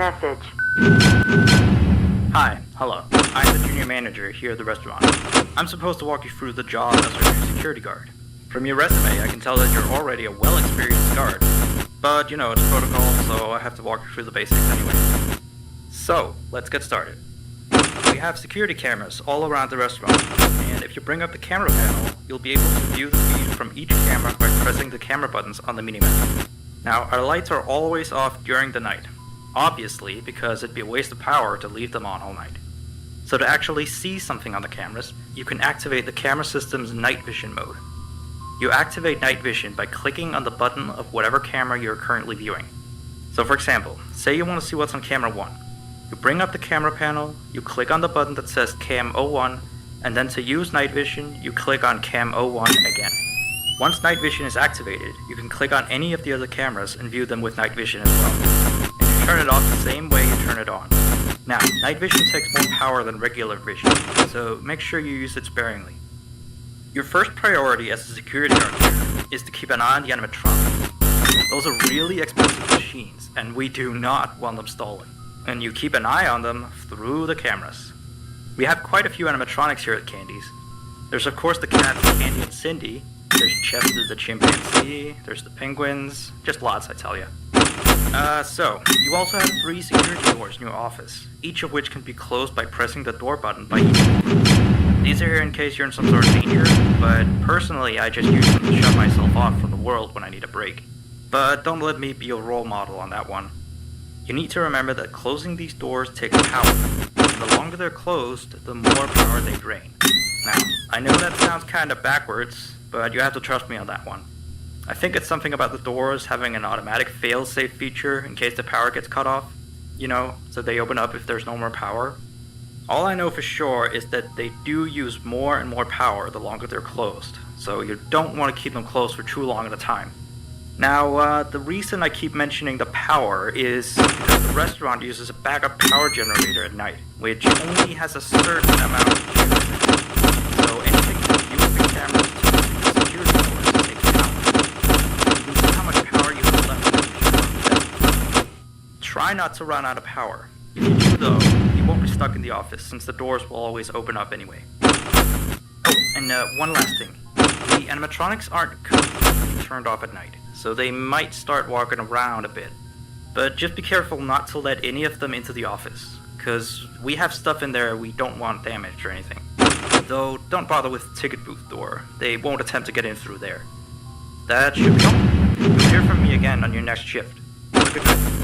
message. Hi, hello. I'm the junior manager here at the restaurant. I'm supposed to walk you through the job as our new security guard. From your resume, I can tell that you're already a well-experienced guard. But, you know, it's protocol, so I have to walk you through the basics anyway. So, let's get started. We have security cameras all around the restaurant, and if you bring up the camera panel, you'll be able to view the feed from each camera by pressing the camera buttons on the minimap. Now, our lights are always off during the night. Obviously, because it'd be a waste of power to leave them on all night. So to actually see something on the cameras, you can activate the camera system's night vision mode. You activate night vision by clicking on the button of whatever camera you're currently viewing. So for example, say you want to see what's on camera 1. You bring up the camera panel, you click on the button that says Cam 01, and then to use night vision, you click on Cam 01 again. Once night vision is activated, you can click on any of the other cameras and view them with night vision as well. And you turn it off the same way you turn it on. Now, night vision takes more power than regular vision, so make sure you use it sparingly. Your first priority as a security guard here is to keep an eye on the animatronics. Those are really expensive machines, and we do not want them stolen. And you keep an eye on them through the cameras. We have quite a few animatronics here at Candy's. There's of course the cats Candy and Cindy, there's Chester the chimpanzee, there's the penguins, just lots I tell you. So, you also have 3 security doors in your office, each of which can be closed by pressing the door button by each door. These are here in case you're in some sort of danger, but personally I just use them to shut myself off from the world when I need a break. But don't let me be a role model on that one. You need to remember that closing these doors takes power, and the longer they're closed, the more power they drain. Now, I know that sounds kinda backwards, but you have to trust me on that one. I think it's something about the doors having an automatic fail-safe feature in case the power gets cut off. You know, so they open up if there's no more power. All I know for sure is that they do use more and more power the longer they're closed, so you don't want to keep them closed for too long at a time. Now, the reason I keep mentioning the power is because the restaurant uses a backup power generator at night, which only has a certain amount of juice. So anything from viewing the cameras to the security doors takes power. You can see how much power you have left. Try not to run out of power. If you do though, you won't be stuck in the office since the doors will always open up anyway. Oh, and one last thing. The animatronics aren't completely turned off at night, so they might start walking around a bit. But just be careful not to let any of them into the office, because we have stuff in there we don't want damaged or anything. Though, don't bother with the ticket booth door. They won't attempt to get in through there. That should be all. You'll hear from me again on your next shift. Have a good night.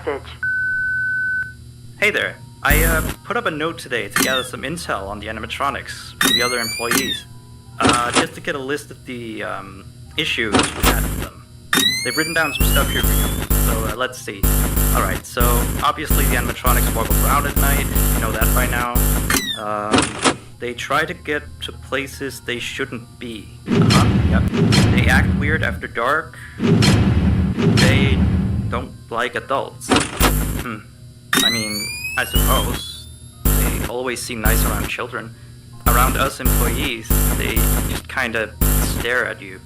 message. Hey there. I put up a note today to gather some intel on the animatronics from the other employees. Just to get a list of the issues we had with them. They've written down some stuff here for you, so let's see. Alright, so obviously the animatronics walk around at night, you know that by now. They try to get to places they shouldn't be. Yep. They act weird after dark. They don't like adults. I mean, I suppose. They always seem nice around children. Around us employees, they just kinda stare at you.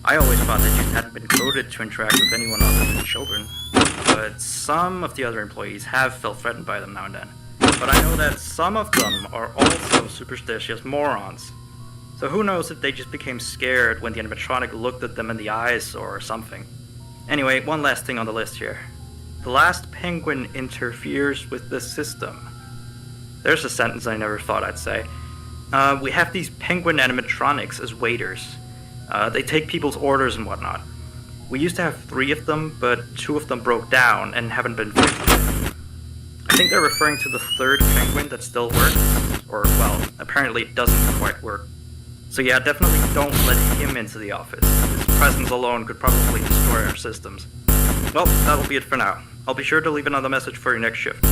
I always thought they just hadn't been coded to interact with anyone other than children. But some of the other employees have felt threatened by them now and then. But I know that some of them are also superstitious morons. So who knows if they just became scared when the animatronic looked at them in the eyes or something. Anyway, one last thing on the list here. The last penguin interferes with the system. There's a sentence I never thought I'd say. We have these penguin animatronics as waiters. They take people's orders and whatnot. We used to have 3 of them, but 2 of them broke down and haven't been fixed yet. I think they're referring to the 3rd penguin that still works. Or, well, apparently it doesn't quite work. So yeah, definitely don't let him into the office. His presence alone could probably destroy our systems. Well, that'll be it for now. I'll be sure to leave another message for your next shift.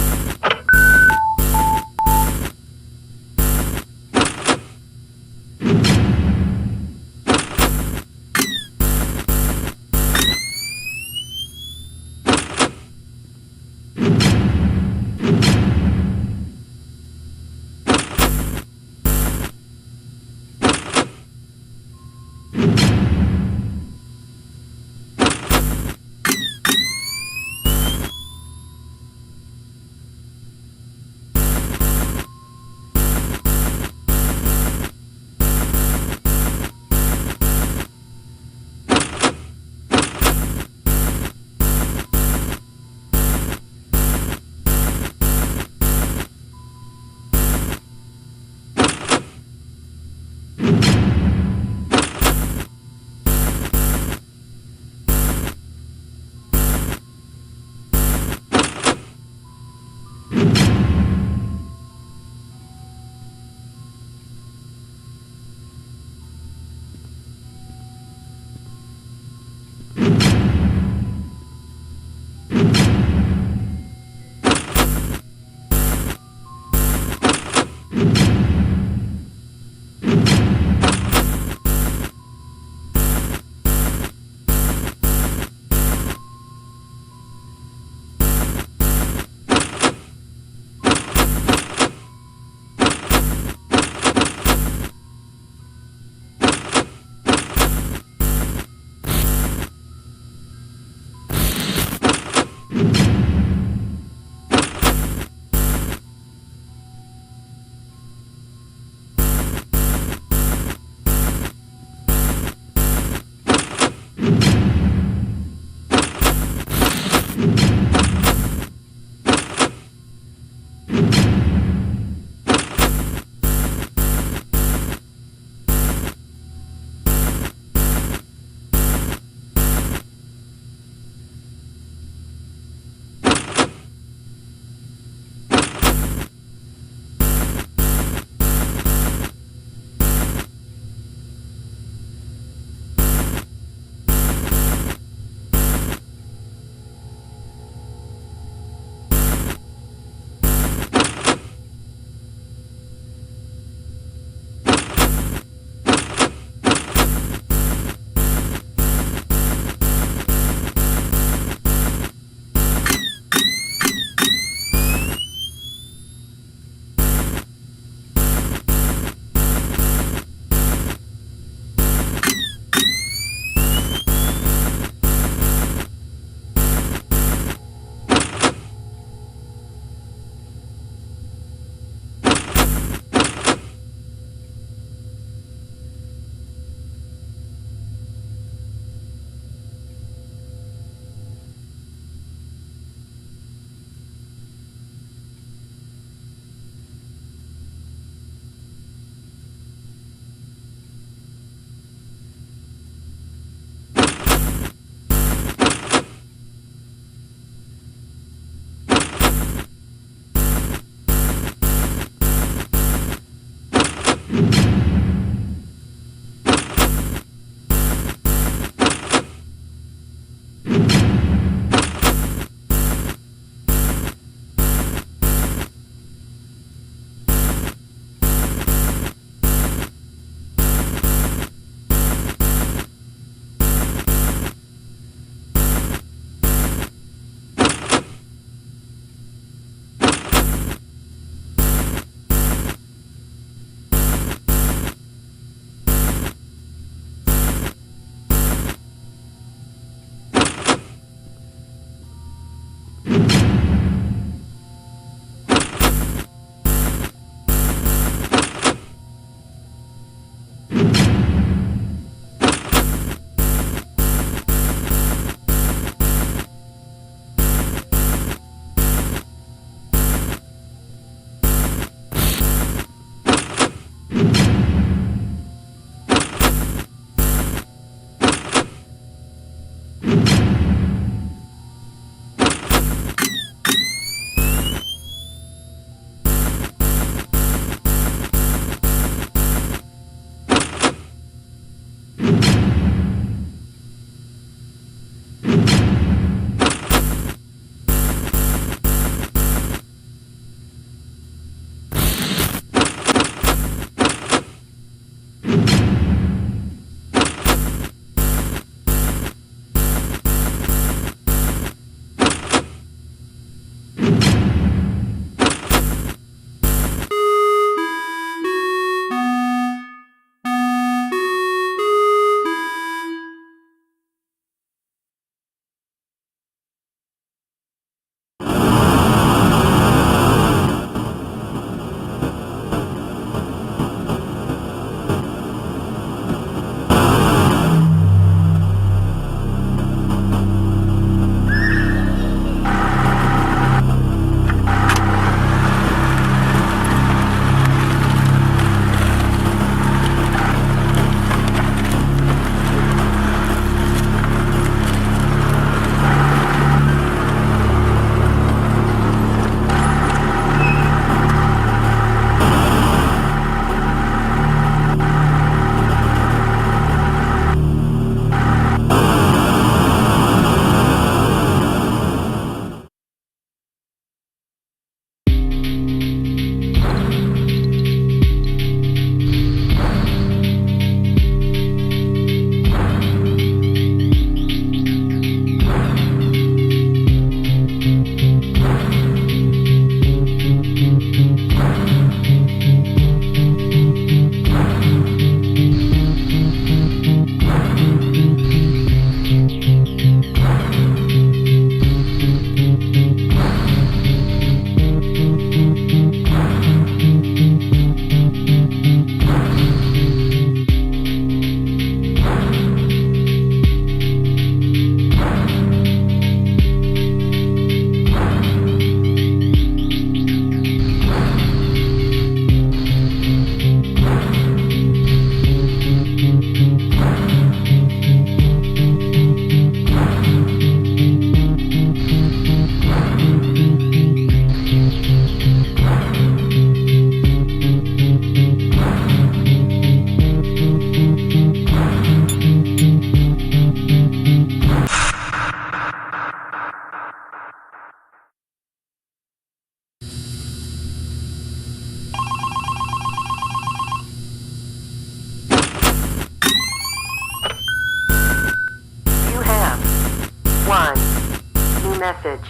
message.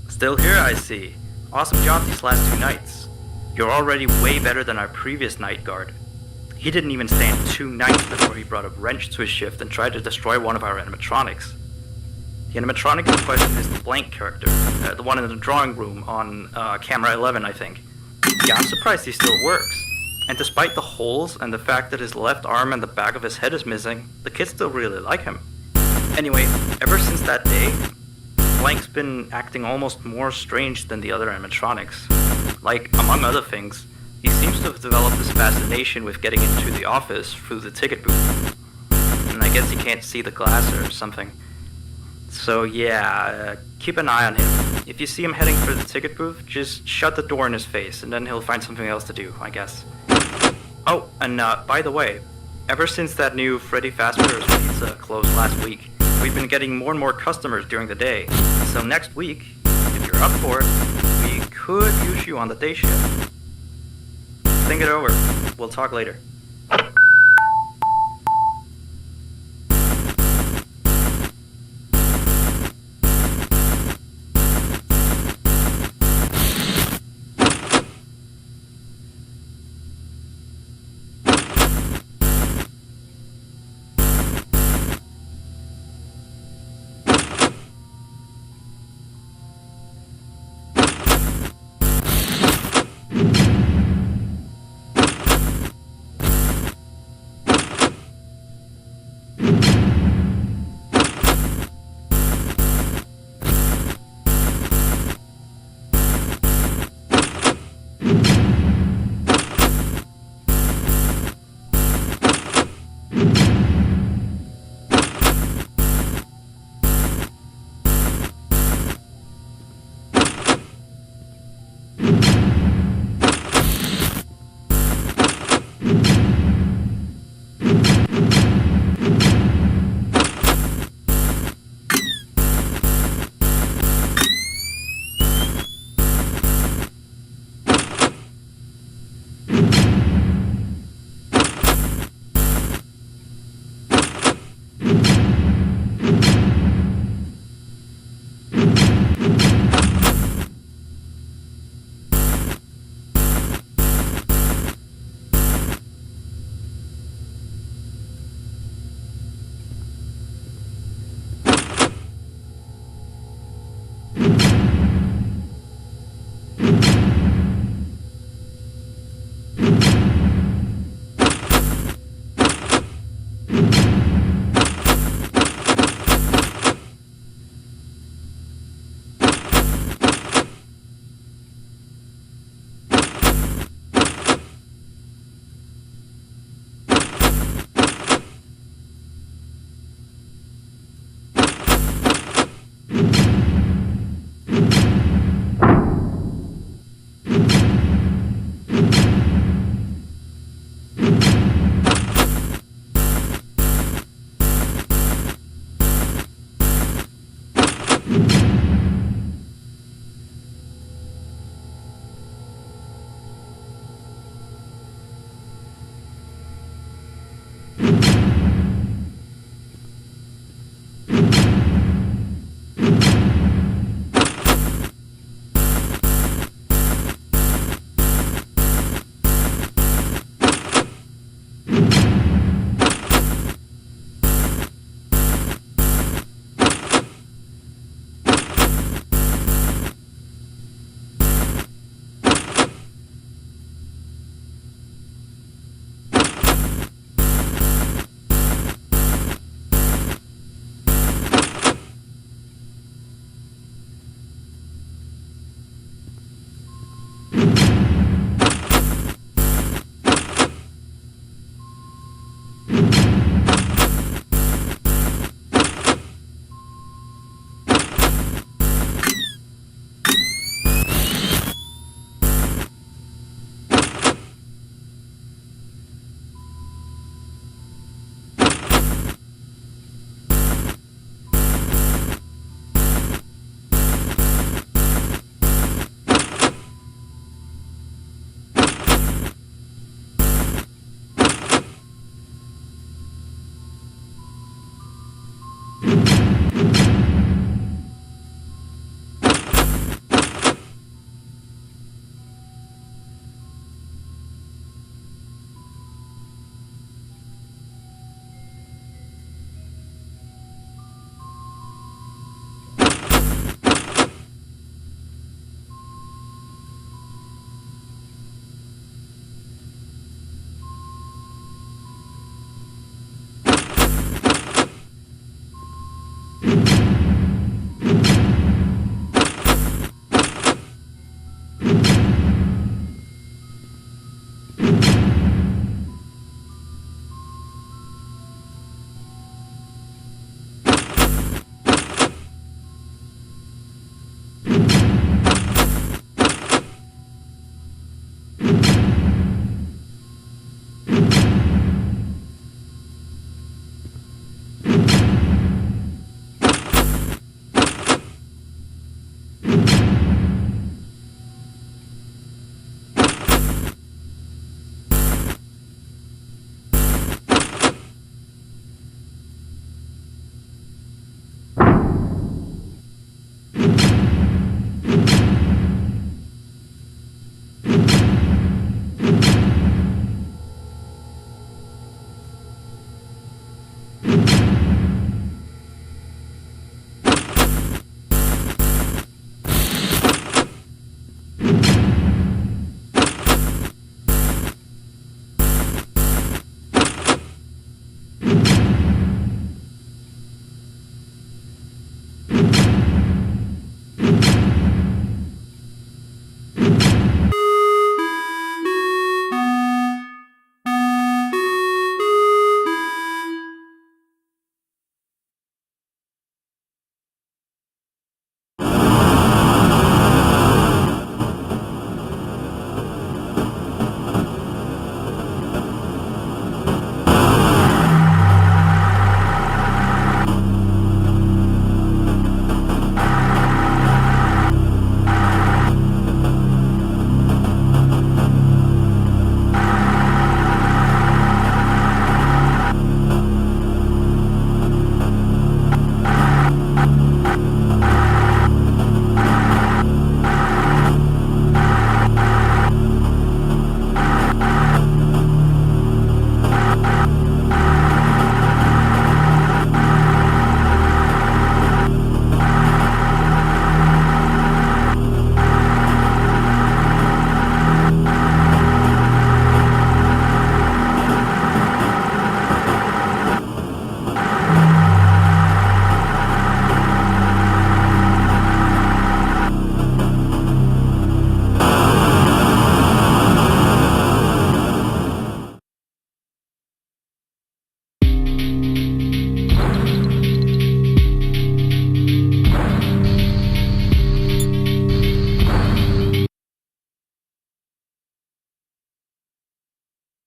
Still here, I see. Awesome job these last 2 nights. You're already way better than our previous night guard. He didn't even stand 2 nights before he brought a wrench to his shift and tried to destroy one of our animatronics. The animatronic in question is the Blank character, the one in the drawing room on camera 11, I think. Yeah, I'm surprised he still works. And despite the holes and the fact that his left arm and the back of his head is missing, the kids still really like him. Anyway, ever since that day, Blank's been acting almost more strange than the other animatronics. Like, among other things, he seems to have developed this fascination with getting into the office through the ticket booth. And I guess he can't see the glass or something. So yeah, keep an eye on him. If you see him heading for the ticket booth, just shut the door in his face, and then he'll find something else to do, I guess. Oh, and by the way, ever since that new Freddy Fazbear's Pizza closed last week, we've been getting more and more customers during the day. So next week, if you're up for it, we could use you on the day shift. Think it over. We'll talk later.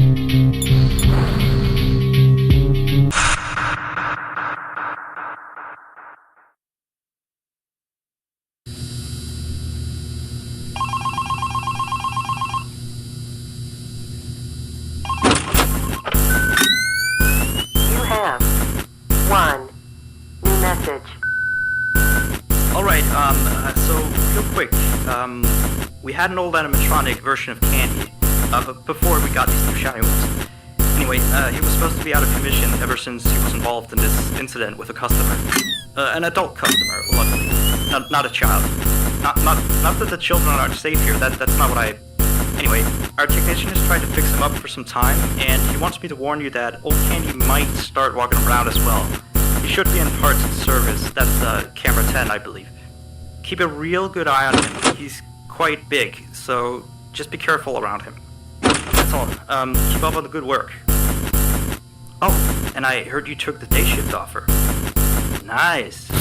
You have one new message. Alright, so real quick, we had an old animatronic version of Candy, before we got these new shiny ones. Anyway, he was supposed to be out of commission ever since he was involved in this incident with a customer. An adult customer, luckily. Not a child. Not that the children aren't safe here, that's not what I... Anyway, our technician is trying to fix him up for some time, and he wants me to warn you that old Candy might start walking around as well. He should be in parts and service. That's camera 10, I believe. Keep a real good eye on him. He's quite big, so just be careful around him. That's all. Keep up on the good work. Oh, and I heard you took the day shift offer. Nice.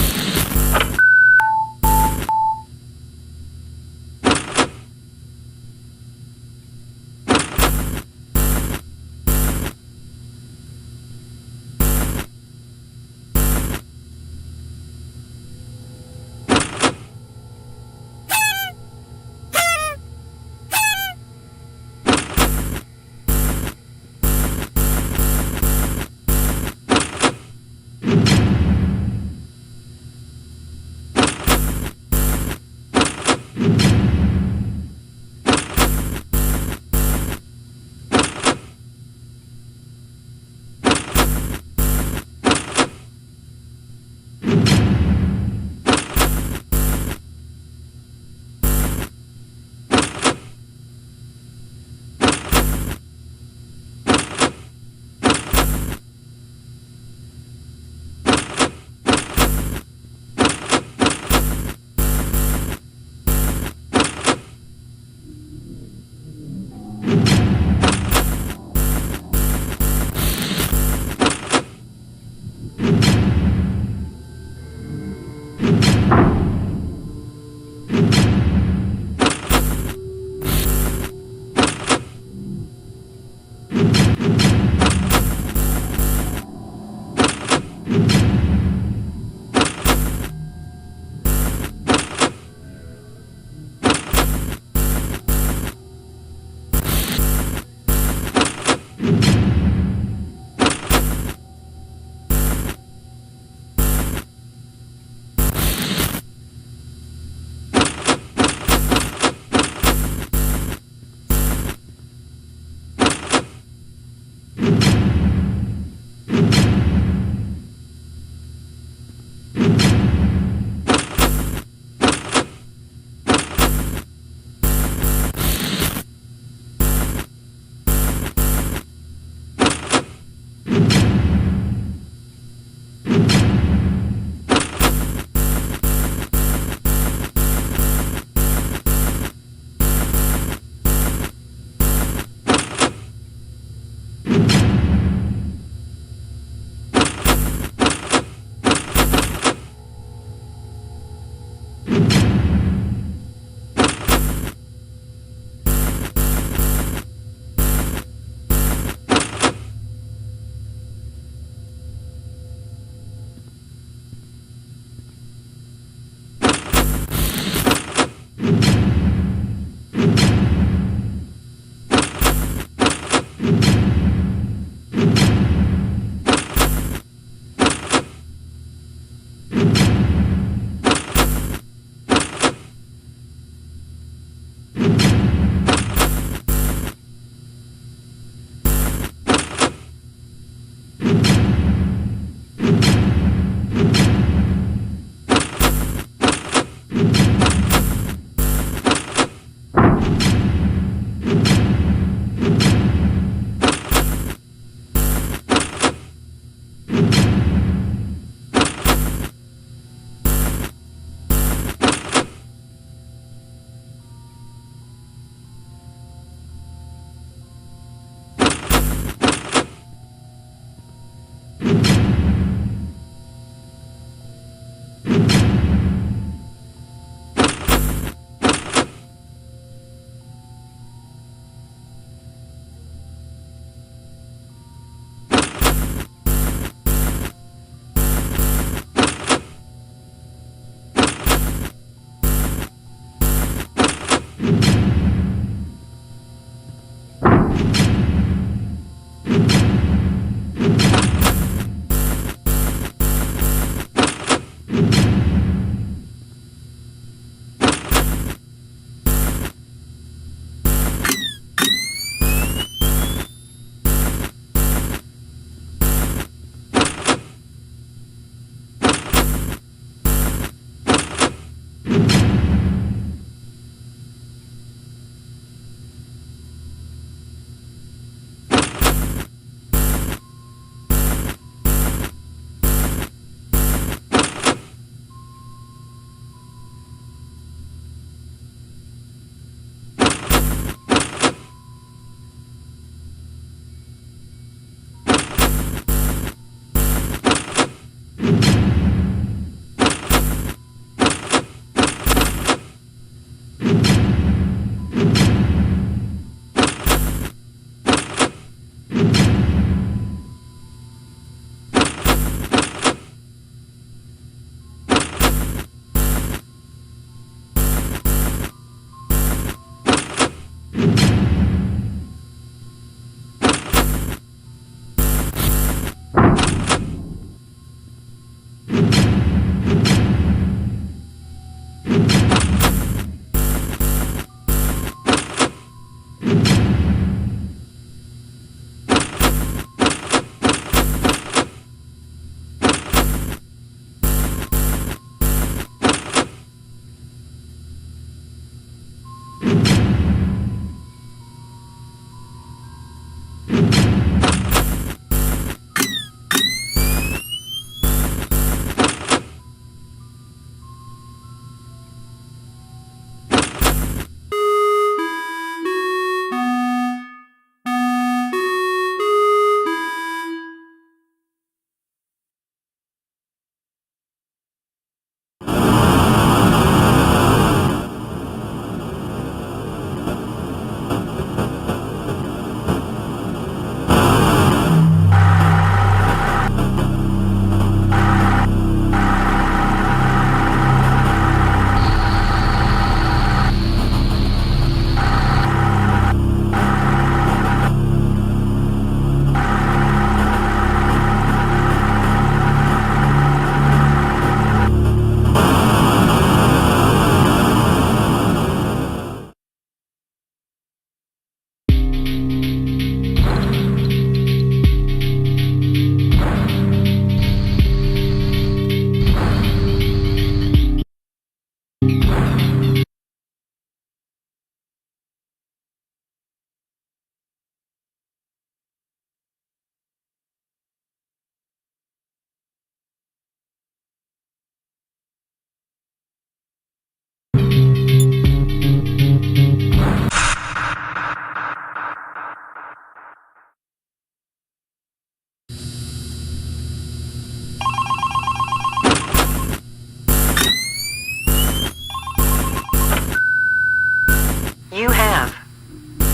You have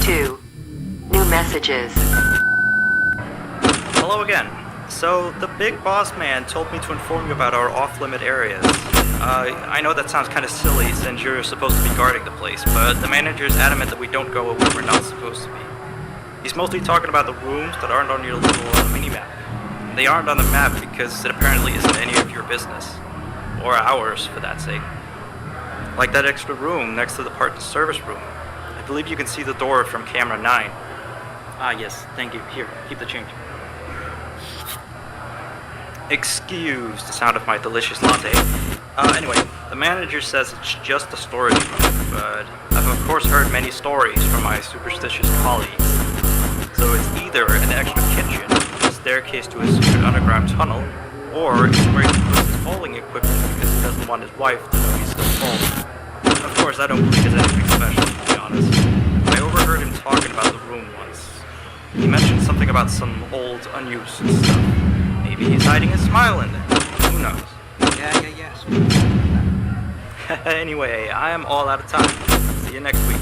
2 new messages. Hello again. So, the big boss man told me to inform you about our off-limit areas. I know that sounds kind of silly since you're supposed to be guarding the place, but the manager's adamant that we don't go where we're not supposed to be. He's mostly talking about the rooms that aren't on your little mini-map. They aren't on the map because it apparently isn't any of your business. Or ours, for that sake. Like that extra room next to the parts and service room. I believe you can see the door from camera 9. Ah, yes, thank you. Here, keep the change. Excuse the sound of my delicious latte. Anyway, the manager says it's just a storage room, but I've of course heard many stories from my superstitious colleagues. So it's either an extra kitchen, a staircase to a secret underground tunnel, or it's where he puts his bowling equipment because he doesn't want his wife to know he's still bowling. Of course, I don't believe it's anything special, to be honest. I overheard him talking about the room once. He mentioned something about some old, unused stuff. Maybe he's hiding a smile in there. Who knows? Yes. Anyway, I am all out of time. See you next week.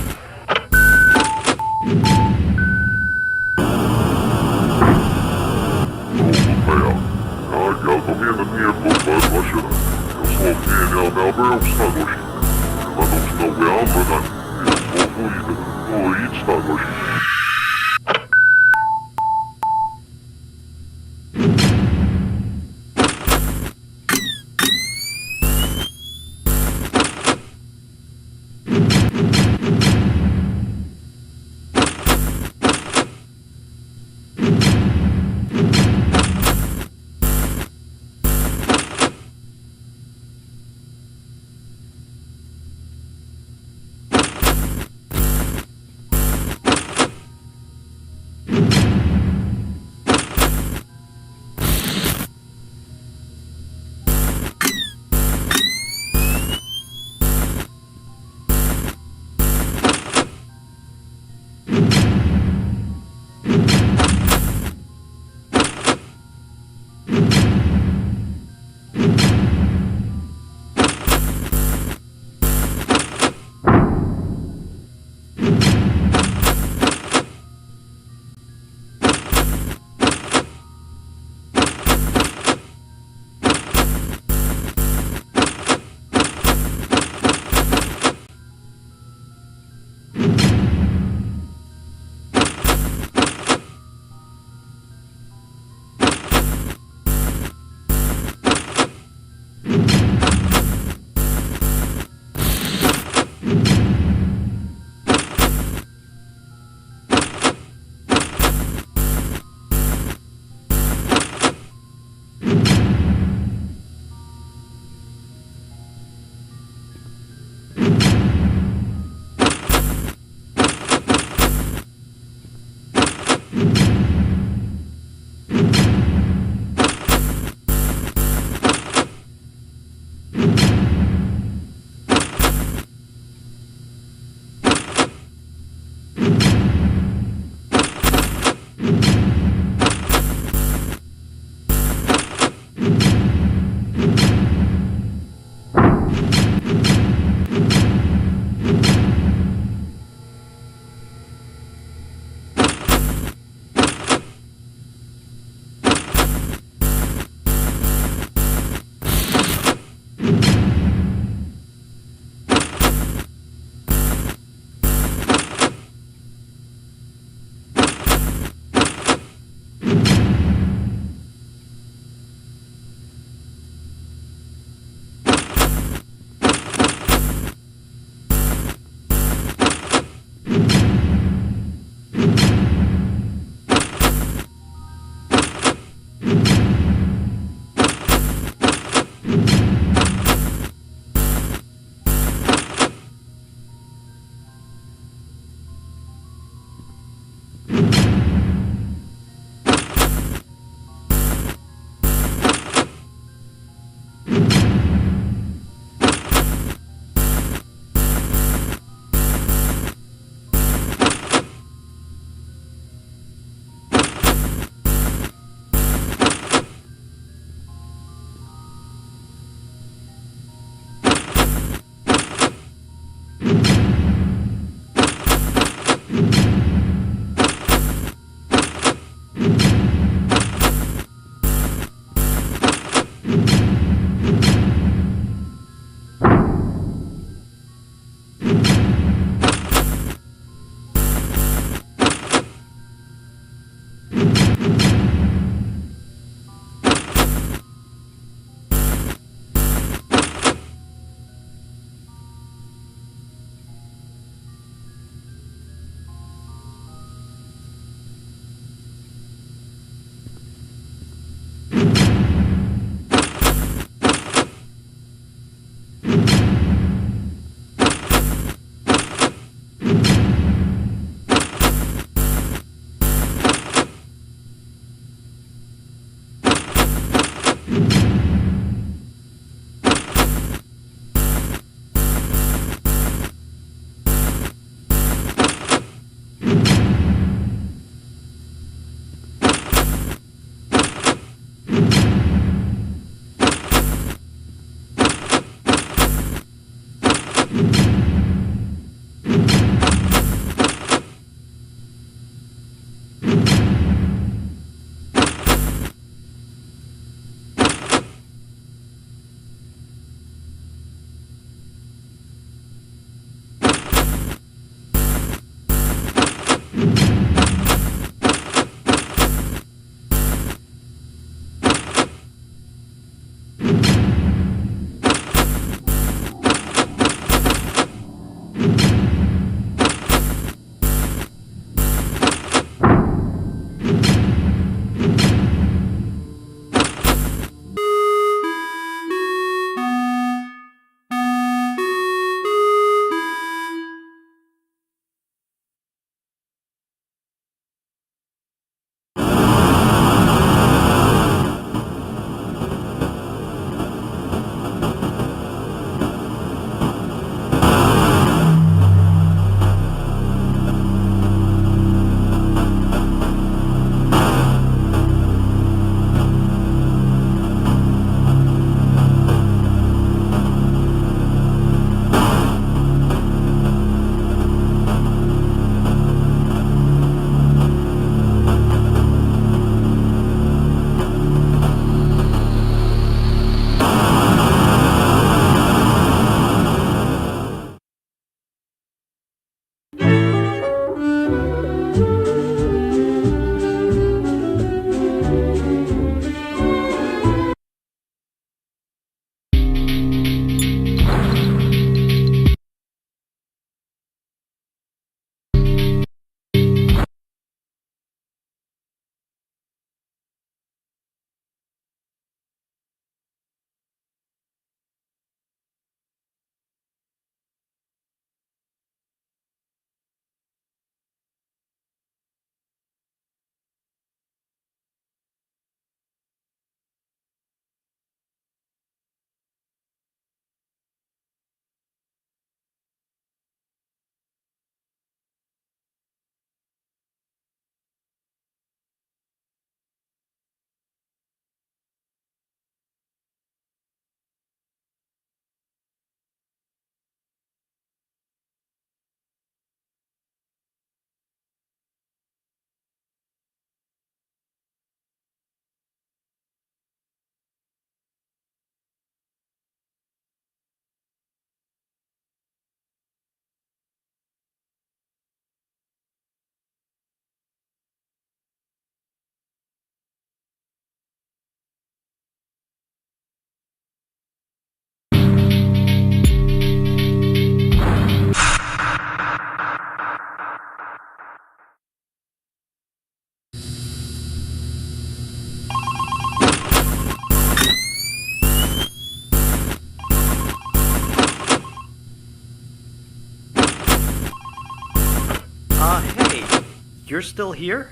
you're still here?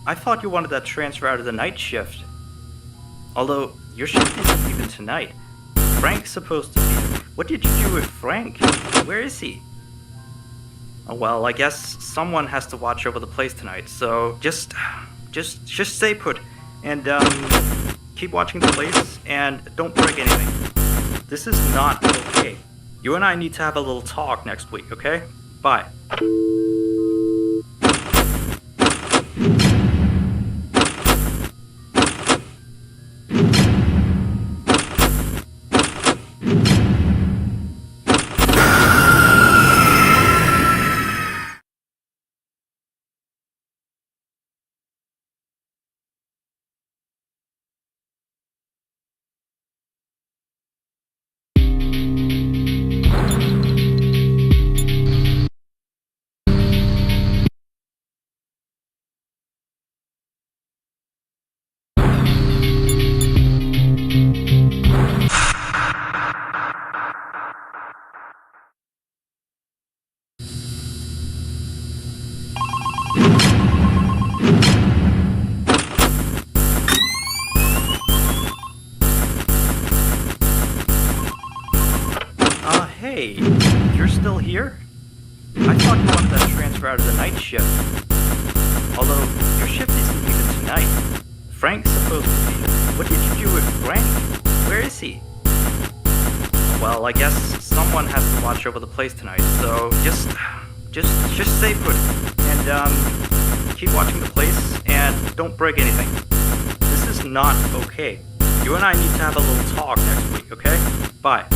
I thought you wanted that transfer out of the night shift. Although, your shift isn't even tonight. Frank's supposed to be here. What did you do with Frank? Where is he? Oh well, I guess someone has to watch over the place tonight, so just stay put. And, keep watching the place, and don't break anything. This is not okay. You and I need to have a little talk next week, okay? Bye. Hey, you're still here? I thought you wanted that transfer out of the night shift. Although, your shift isn't even tonight. Frank's supposed to be here. What did you do with Frank? Where is he? Well, I guess someone has to watch over the place tonight, so just stay put. And, keep watching the place, and don't break anything. This is not okay. You and I need to have a little talk next week, okay? Bye.